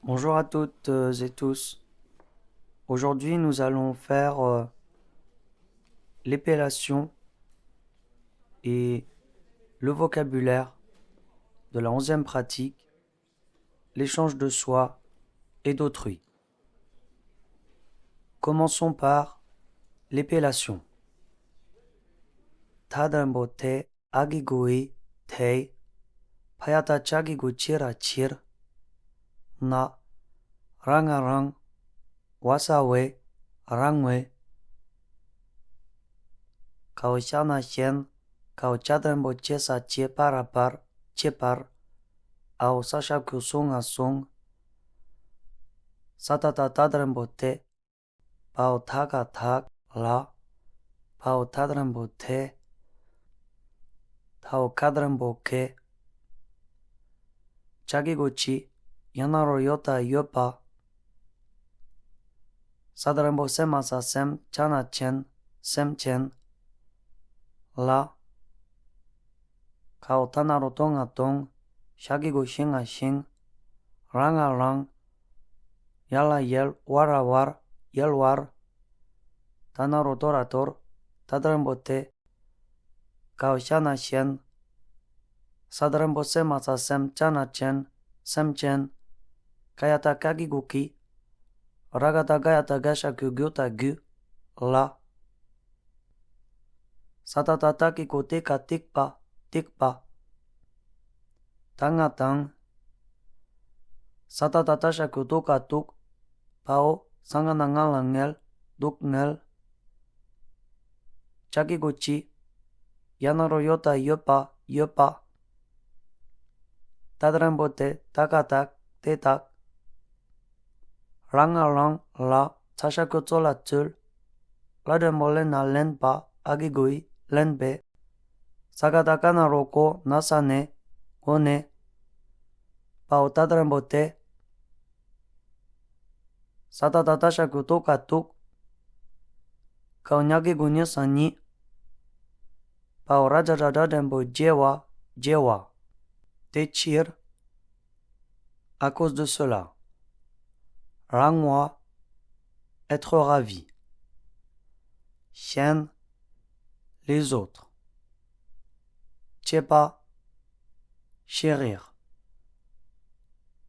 Bonjour à toutes et tous. Aujourd'hui, nous allons faire l'épellation et le vocabulaire de la 11e pratique, l'échange de soi et d'autrui. Commençons par l'épellation. Tadambo te agigui te payata chagigu chira chir na rangarang wasawe rangwe kaushana shen kauchadambo chesa cheparapar chepar au sashaku sung a sung satata tadrambote pao taga tag la pao tadrambote tao kadramboke chagigochi yanaro yota yopa sadrambo semasa sem chana chen sem chen la kao tanaro tonga tong shagigo shinga shing ranga rang yala yel wara war yel war tanaro torator tadrambote kao shana shen sadrambo semasa sem chana chen sem chen kayata kagiguki ragata gayata gashaku gyuta gu la satata takiko tika tikpa tikpa tanga tang satata tashaku toka tuk pao sangana ngala ngel duk ngel chakiguchi yanaro yota yopa yopa tadrambote takatak tetak ranga rang la tashaku tsola tsul lademolena lenpa agigui lenbe sagatakana roko nasane one pao tadrambote satata tashaku toka tuk kaunyagi nyasani pao rajadadembo jewa jewa Téchir à cause de cela. Rangwa, être ravi. Chien, les autres. Tchepa, chérir.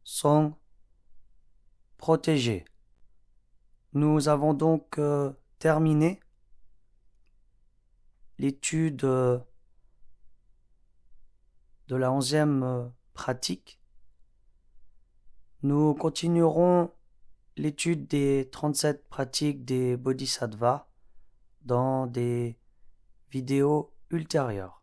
Song, protéger. Nous avons donc terminé l'étude de la 11e pratique. Nous continuerons l'étude des 37 pratiques des Bodhisattvas dans des vidéos ultérieures.